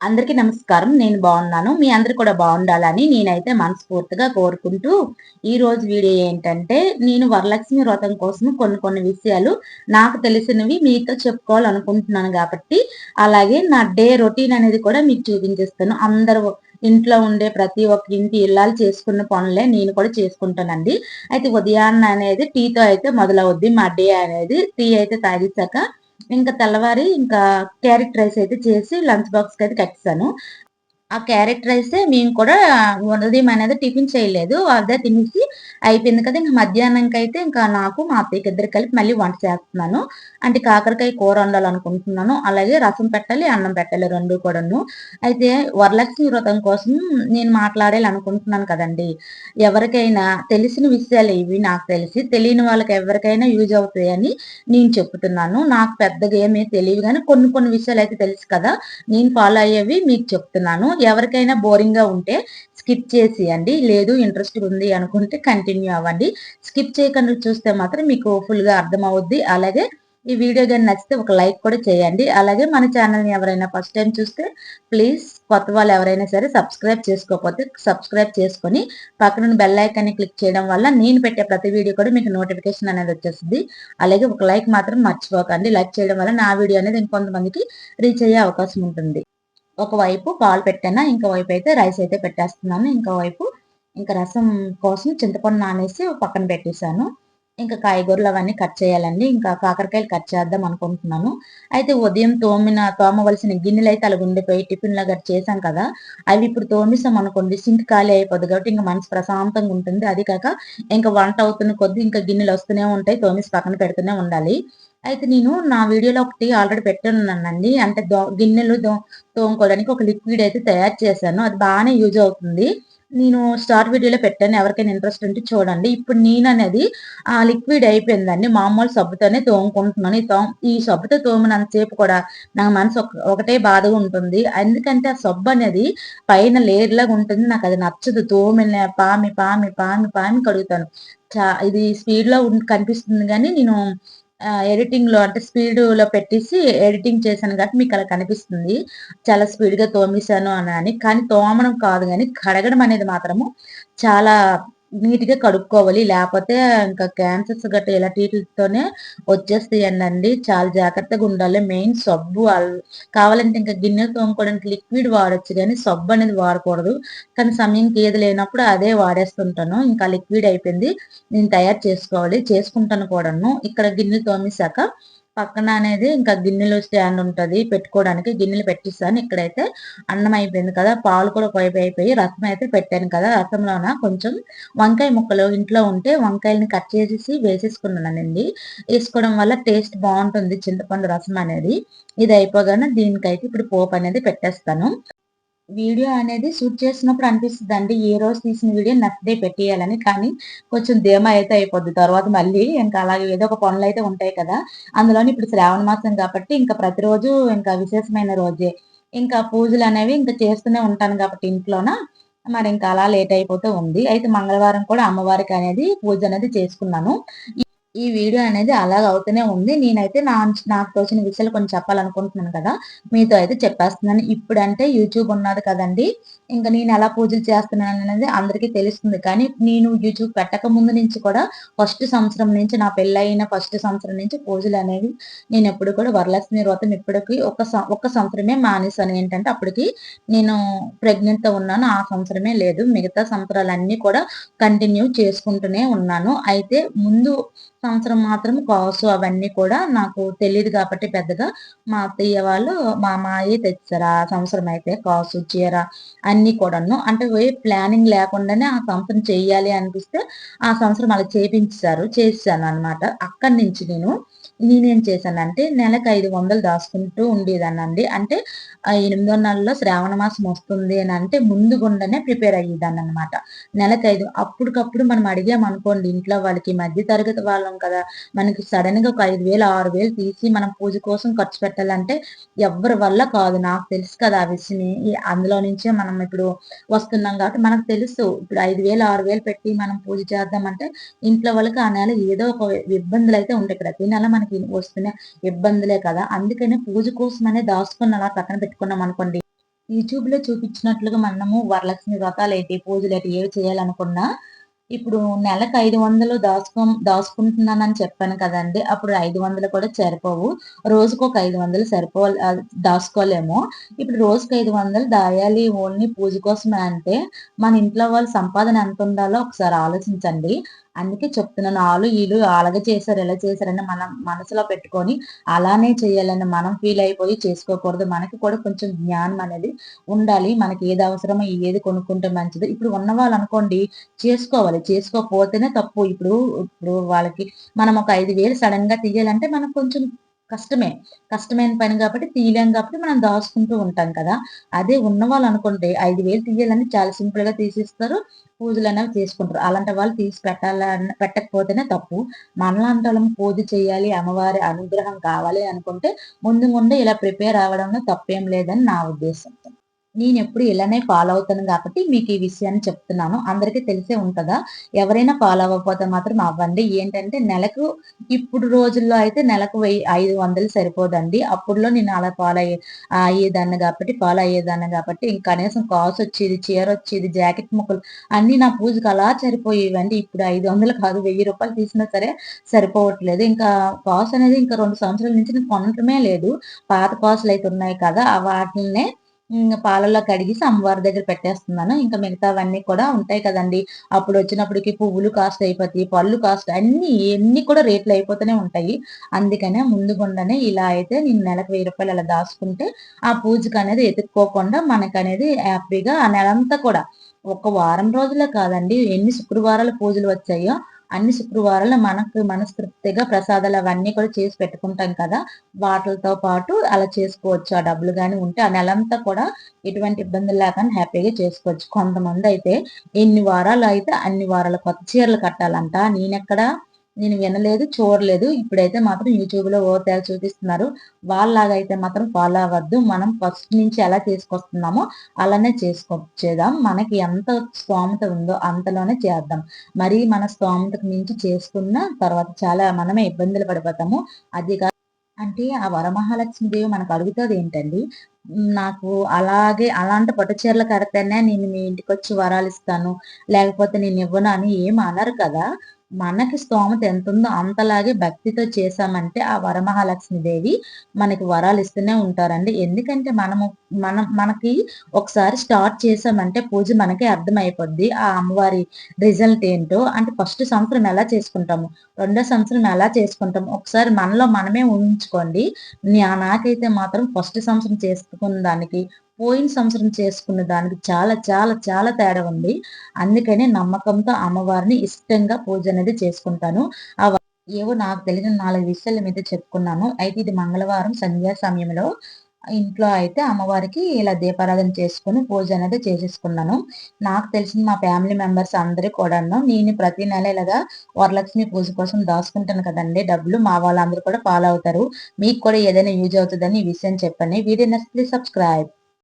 అందరికీ నమస్కారం. నేను బాగున్నాను. మీ అందరూ కూడా బాగుండాలని నేనైతే మనస్ఫూర్తిగా కోరుకుంటూ, ఈ రోజు వీడియో ఏంటంటే, నేను వరలక్ష్మి వ్రతం కోసం కొన్ని విషయాలు నాకు తెలిసినవి మీతో చెప్పుకోవాలనుకుంటున్నాను కాబట్టి, అలాగే నా డే రొటీన్ అనేది కూడా మీకు చూపించేస్తాను. అందరూ ఇంట్లో ఉండే ప్రతి ఒక్క ఇంటి ఇల్లాలు చేసుకున్న పనులే నేను కూడా చేసుకుంటానండి. అయితే ఉదయాన్న అనేది టీతో అయితే మొదలవుద్ది మా డే అనేది. టీ అయితే తాగేసాక ఇంకా తెల్లవారి ఇంకా క్యారెట్ రైస్ అయితే చేసి లంచ్ బాక్స్‌కి అయితే కట్టేసాను. ఆ క్యారెట్ రైసే మేము కూడా ఉదయం అనేది టిఫిన్ చేయలేదు. అదే తినేసి అయిపోయింది కదా! ఇంక మధ్యాహ్నంకైతే ఇంకా నాకు, మా అత్తయ్యకి ఇద్దరికి కలిపి మళ్ళీ వంట చేస్తున్నాను. అంటే కాకరకాయ కూర వండాలనుకుంటున్నాను. అలాగే రసం పెట్టాలి, అన్నం పెట్టాలి 2 కూడాను. అయితే వరలక్ష్మి వ్రతం కోసం నేను మాట్లాడాలనుకుంటున్నాను కదండీ! ఎవరికైనా తెలిసిన విషయాలే ఇవి నాకు తెలిసి. తెలియని వాళ్ళకి ఎవరికైనా యూజ్ అవుతాయని నేను చెప్తున్నాను. నాకు పెద్దగా ఏమీ తెలీదు గానీ కొన్ని విషయాలైతే తెలుసు కదా! నేను ఫాలో అయ్యేవి మీకు చెప్తున్నాను. ఎవరికైనా బోరింగ్‌గా ఉంటే స్కిప్ చేసేయండి. లేదు ఇంట్రెస్ట్‌గా ఉంది అనుకుంటే కంటిన్యూ అవ్వండి. స్కిప్ చేయకుండా చూస్తే మాత్రం మీకు ఫుల్‌గా అర్థమవుద్ది. అలాగే ఈ వీడియో గాని నచ్చితే ఒక లైక్ కూడా చేయండి. అలాగే మన ఛానెల్‌ని ఎవరైనా ఫస్ట్ టైమ్ చూస్తే ప్లీజ్ కొత్త వాళ్ళు ఎవరైనా సరే సబ్స్క్రైబ్ చేసుకోకపోతే సబ్స్క్రైబ్ చేసుకొని పక్కనున్న బెల్ ఐకాన్‌ని క్లిక్ చేయడం వల్ల నేను పెట్టే ప్రతి వీడియో కూడా మీకు నోటిఫికేషన్ అనేది వచ్చేస్తది. అలాగే ఒక లైక్ మాత్రం మర్చిపోకండి. లైక్ చేయడం వల్ల నా వీడియో అనేది ఇంకొంతమందికి రీచ్ అయ్యే అవకాశం ఉంటుంది. ఒకవైపు పాలు పెట్టాను. ఇంకో వైపు అయితే రైస్ అయితే పెట్టేస్తున్నాను. ఇంకో వైపు ఇంకా రసం కోసం చింతపండు నానేసి పక్కన పెట్టేసాను. ఇంకా కాయగూరలు అవన్నీ కట్ చేయాలండి. ఇంకా కాకరకాయలు కట్ చేద్దాం అనుకుంటున్నాను. అయితే ఉదయం తోమవలసిన గిన్నెలైతే అలాగుండిపోయి టిఫిన్‌లా గట్రా చేశాం కదా! అవి ఇప్పుడు తోమేసామనుకోండి సింక్ ఖాళీ అయిపోద్ది కాబట్టి ఇంక మనసు ప్రశాంతంగా ఉంటుంది. అది కాక ఇంక వంట అవుతున్న కొద్దీ ఇంకా గిన్నెలొస్తూనే ఉంటాయి. తోమేసి పక్కన పెడుతూనే ఉండాలి. అయితే నేను నా వీడియోలో ఒకటి ఆల్రెడీ పెట్టున్నానండి. అంటే గిన్నెలు తోముకోవడానికి ఒక లిక్విడ్ అయితే తయారు చేశాను. అది బానే యూజ్ అవుతుంది. నేను స్టార్ట్ వీడియోలో పెట్టాను. ఎవరికైనా ఇంట్రెస్ట్ ఉంటే చూడండి. ఇప్పుడు నేననేది ఆ లిక్విడ్ అయిపోయిందండి. మామూలు సబ్బుతోనే తోముకుంటున్నాను. ఈ సబ్బుతో తోమినంత సేపు కూడా నా మనసు ఒకటే బాధగా ఉంటుంది. ఎందుకంటే ఆ సబ్బనేది పైన లేయర్ లాగా ఉంటుంది. నాకది నచ్చదు. పామి కడుగుతాను. ఇది స్పీడ్‌లో కనిపిస్తుంది గానీ నేను ఎడిటింగ్‌లో అంటే స్పీడులో పెట్టేసి ఎడిటింగ్ చేశాను కాబట్టి మీకలా కనిపిస్తుంది. చాలా స్పీడ్‌గా తోమేసాను అని. కానీ తోమడం కాదు గానీ, కడగడం అనేది మాత్రము చాలా నీట్‌గా కడుక్కోవాలి. లేపోతే ఇంకా క్యాన్సర్స్ గట్టా ఇలాంటీటిలతోనే వచ్చేస్తాయనండి. చాలా జాగ్రత్తగుండాలి. మెయిన్ సబ్బు కావాలంటే ఇంకా గిన్నెలు తోముకోవడానికి లిక్విడ్ వాడొచ్చు గానీ, సబ్బనేది వాడకూడదు. కానీ సమయంకి ఏది లేనప్పుడు అదే వాడేస్తుంటాను. ఇంకా లిక్విడ్ అయిపోయింది. నేను తయారు చేసుకోవాలి. చేసుకుంటాను కూడాను. ఇక్కడ గిన్నెలు తోమేసాక పక్కన అనేది ఇంకా గిన్నెలు స్టాండ్ ఉంటది పెట్టుకోవడానికి. గిన్నెలు పెట్టేసాను. ఇక్కడైతే అన్నం అయిపోయింది కదా! పాలు కూడా ఒక వైపు అయిపోయి రసం అయితే పెట్టాను కదా! రసంలోన కొంచెం వంకాయ ముక్కలు ఇంట్లో ఉంటే వంకాయలని కట్ చేసేసి వేసేసుకున్నానండి. ఏసుకోవడం వల్ల టేస్ట్ బావుంటుంది చింతపండు రసం అనేది. ఇది అయిపోగానే దీనికైతే ఇప్పుడు పోపనేది పెట్టేస్తాను. వీడియో అనేది షూట్ చేసినప్పుడు అనిపిస్తదండి. ఏ రోజు తీసిన వీడియో నెక్స్ట్ డే పెట్టేయాలని. కానీ కొంచెం ధీమా అయితే అయిపోద్ది. తర్వాత మళ్ళీ ఇంకా అలాగే ఏదో ఒక పనులైతే ఉంటాయి కదా! అందులోని ఇప్పుడు శ్రావణ మాసం కాబట్టి ఇంకా ప్రతిరోజు ఇంకా విశేషమైన రోజే. ఇంకా పూజలనేవి ఇంకా చేస్తూనే ఉంటాను కాబట్టి ఇంట్లోన మరింక అలా లేట్ అయిపోతూ ఉంది. అయితే మంగళవారం కూడా అమ్మవారికనేది పూజ అనేది చేసుకున్నాను. ఈ వీడియో అనేది అలాగ అవుతూనే ఉంది. నేనైతే నాకు తోచిన విషయాలు కొన్ని చెప్పాలనుకుంటున్నాను కదా! మీతో అయితే చెప్పేస్తున్నాను. ఇప్పుడంటే యూట్యూబ్ ఉన్నది కదండీ! ఇంక నేనెలా పూజలు చేస్తున్నాననేది అందరికీ తెలుస్తుంది. కానీ నేను యూట్యూబ్ పెట్టక ముందు నుంచి కూడా ఫస్ట్ సంవత్సరం నుంచి నా పెళ్లయిన ఫస్ట్ సంవత్సరం నుంచి పూజలనేవి నేనెప్పుడు కూడా వరలక్ష్మి వ్రతం ఇప్పటికి ఒక్క సంవత్సరమే మానేశాను. ఏంటంటే అప్పటికి నేను ప్రెగ్నెంట్‌తో ఉన్నాను. ఆ సంవత్సరమే లేదు. మిగతా సంవత్సరాలన్నీ కూడా కంటిన్యూ చేసుకుంటూనే ఉన్నాను. అయితే ముందు సంవత్సరం మాత్రం కాసు అవన్నీ కూడా నాకు తెలీదు కాబట్టి పెద్దగా మా అత్తయ్య వాళ్ళు మా మావయ్య తెచ్చారు. ఆ సంవత్సరం అయితే కాసు, చీర అన్నీ కూడాను. అంటే ప్లానింగ్ లేకుండానే ఆ సంవత్సరం చెయ్యాలి అనిపిస్తే ఆ సంవత్సరం అలా చేపించేసారు. చేసేసాననమాట. అక్కడి నుంచి నేనేం చేశానంటే నెలకు 500 దాసుకుంటూ ఉండేదాన్నండి. అంటే ఎనిమిదో నెలలో శ్రావణ మాసం వస్తుంది అనంటే ముందు గుండానే ప్రిపేర్ అయ్యేదాన్ననమాట. నెలకైదు అప్పటికప్పుడు మనం అడిగామనుకోండి ఇంట్లో వాళ్ళకి మధ్య తరగతి వాళ్ళం కదా! మనకి సడెన్‌గా ఒక 5,000, 6,000 తీసి మనం పూజ కోసం ఖర్చు పెట్టాలంటే ఎవ్వరి వల్ల కాదు. నాకు తెలుసు కదా! ఆ విషయమే. అందులో నుంచే మనం ఇప్పుడు వస్తున్నాం కాబట్టి మనకు తెలుసు. ఇప్పుడు 5,000, 6,000 పెట్టి మనం పూజ చేద్దామంటే ఇంట్లో వాళ్ళకి ఆ నెల ఏదో ఒక ఇబ్బందులైతే ఉంటాయి. ప్రతి నెల మనకి వస్తున్న ఇబ్బందులే కదా! అందుకనే పూజ కోసమనే దాసుకొని అలా పక్కన పెట్టుకున్నామనుకోండి యూట్యూబ్‌లో చూపించినట్లుగా మనము వరలక్ష్మి వ్రతాలేంటి, పూజలేంటి ఏవి చేయాలనుకున్నా, ఇప్పుడు నెలకు 500 దాసుకుంటున్నానని చెప్పాను కదండీ! అప్పుడు 500 కూడా సరిపోవు. రోజుకొక 500 దాసుకోలేము. ఇప్పుడు రోజుకి 500 దాయాలి ఓన్లీ పూజ కోసమే అంటే, మన ఇంట్లో వాళ్ళ సంపాదన ఎంతుండాలో ఒకసారి ఆలోచించండి. అందుకే చెప్తున్నాను. ఆలు, ఈలు అలాగే చేశారు, ఇలా చేశారని మనం మనసులో పెట్టుకొని, అలానే చేయాలని మనం ఫీల్ అయిపోయి చేసుకోకూడదు. మనకి కూడా కొంచెం జ్ఞానం అనేది ఉండాలి. మనకి ఏది అవసరమో, ఏది కొనుక్కుంటే మంచిదో ఇప్పుడు ఉన్నవాళ్ళనుకోండి చేసుకోవాలి. చేసుకోకపోతేనే తప్పు. ఇప్పుడు ఇప్పుడు వాళ్ళకి మనం ఒక 5,000 సడెన్‌గా తీయాలంటే మనకు కొంచెం కష్టమే. కష్టమైన పని కాబట్టి తీయలేం కాబట్టి మనం దాచుకుంటూ ఉంటాం కదా! అదే ఉన్నవాళ్ళనుకోండి 5,000 తీయాలని చాలా సింపుల్‌గా తీసేస్తారు. పూజలనేవి చేసుకుంటారు. అలాంటి వాళ్ళు తీసి పెట్టకపోతేనే తప్పు. మనలాంటోళ్ళం పూజ చేయాలి, అమ్మవారి అనుగ్రహం కావాలి అనుకుంటే ముందు ముందే ఇలా ప్రిపేర్ అవ్వడంలో తప్పేం లేదని నా ఉద్దేశం. నేనెప్పుడు ఇలానే ఫాలో అవుతాను గాబట్టి మీకీ విషయాన్ని చెప్తున్నాను. అందరికీ తెలిసే ఉంటదా? ఎవరైనా ఫాలో అవ్వకపోతే మాత్రం అవ్వండి. ఏంటంటే నెలకు ఇప్పుడు రోజుల్లో అయితే నెలకు 500 సరిపోదండి. అప్పుడులో నేను అలా ఫాలో అయ్యేదాన్ని గాబట్టి ఇంక కనీసం కాసొచ్చేది, చీరొచ్చేది, జాకెట్ ముక్కలు అన్నీ నా పూజకి అలా సరిపోయేవండి. ఇప్పుడు 500 కాదు, రూ. 1000 తీసినా సరే సరిపోవట్లేదు. ఇంకా కాసనేది ఇంకా 2 సంవత్సరాల నుంచి నేను కొనటమే లేదు. పాత కాసులయితే ఉన్నాయి కదా! వాటిల్నే పాలల్లో కడిగేసి అమ్మవారి దగ్గర పెట్టేస్తున్నాను. ఇంకా మిగతావన్నీ కూడా ఉంటాయి కదండీ! అప్పుడొచ్చినప్పటికి పువ్వులు కాస్ట్ అయిపోతాయి, పళ్ళు కాస్ట్ ఎన్ని కూడా రేట్లు అయిపోతూనే ఉంటాయి. అందుకనే ముందు గుండానే ఇలా అయితే నేను నెలకు రూ. 1000 అలా దాసుకుంటే, ఆ పూజకనేది ఎతుక్కోకుండా మనకనేది హ్యాపీగా ఆ నెలంతా కూడా ఒక వారం రోజులే కాదండి. ఎన్ని శుక్రవారాలు పూజలు వచ్చాయో, అన్ని శుక్రవారాలు మనకు మనస్తృప్తిగా ప్రసాదాలు అవన్నీ కూడా చేసి పెట్టుకుంటాం కదా! వాటిలతో పాటు అలా చేసుకోవచ్చు. ఆ డబ్బులు గాని ఉంటే ఆ నెలంతా కూడా ఎటువంటి ఇబ్బందులు లేకుండా హ్యాపీగా చేసుకోవచ్చు. కొంతమందయితే ఎన్ని వారాలయితే అన్ని వారాలు కొత్త చీరలు కట్టాలంట. నేను వినలేదు, చూడలేదు. ఇప్పుడైతే మాత్రం యూట్యూబ్‌లో ఓ తెగ చూపిస్తున్నారు. వాళ్ళలాగైతే మాత్రం ఫాలో అవ్వద్దు. మనం ఫస్ట్ నుంచి ఎలా చేసుకొస్తున్నామో అలానే చేసుకొచ్చేదాం. మనకి ఎంత స్తోమత ఉందో అంతలోనే చేద్దాం. మరీ మన స్తోమతకు మించి చేసుకున్న తర్వాత చాలా మనమే ఇబ్బందులు పడిపోతాము. అది అంటే ఆ వరమహాలక్ష్మి దేవి మనకు అడుగుతదేంటండి, నాకు అలాంటి పట్టు చీరలు కడితేనే నేను మీ ఇంటికొచ్చి వరాలిస్తాను, లేకపోతే నేనివ్వను అని ఏమి అనరు కదా! మనకి స్తోమత ఎంతుందో అంతలాగే భక్తితో చేశామంటే ఆ వరమహాలక్ష్మి దేవి మనకి వరాలిస్తూనే ఉంటారండి. ఎందుకంటే మనకి ఒకసారి స్టార్ట్ చేశామంటే పూజ మనకే అర్థమైపోద్ది. ఆ అమ్మవారి రిజల్ట్ ఏంటో. అంటే ఫస్ట్ సంవత్సరం ఎలా చేసుకుంటాము, రెండో సంవత్సరం ఎలా చేసుకుంటాం, ఒకసారి మనలో మనమే ఊహించుకోండి. నాకైతే మాత్రం ఫస్ట్ సంవత్సరం చేసుకున్న దానికి, పోయిన సంవత్సరం చేసుకున్న దానికి చాలా చాలా చాలా తేడా ఉంది. అందుకనే నమ్మకంతో అమ్మవారిని ఇష్టంగా పూజనేది చేసుకుంటాను. ఆ వ ఏవో నాకు తెలిసిన 4 విషయాలు మీతో చెప్పుకున్నాను. అయితే ఇది మంగళవారం సంధ్యా సమయంలో ఇంట్లో అయితే అమ్మవారికి ఇలా దీపారాధన చేసుకొని పూజ అనేది చేసేసుకున్నాను. నాకు తెలిసిన మా ఫ్యామిలీ మెంబర్స్ అందరూ కూడాను నేను ప్రతి నెల ఇలాగా వరలక్ష్మి పూజ కోసం దాసుకుంటాను కదండీ డబ్బులు. మా వాళ్ళందరూ కూడా ఫాలో అవుతారు. మీకు కూడా ఏదైనా యూజ్ అవుతదని ఈ విషయం చెప్పాను. వీడియో నచ్చితే సబ్స్క్రైబ్.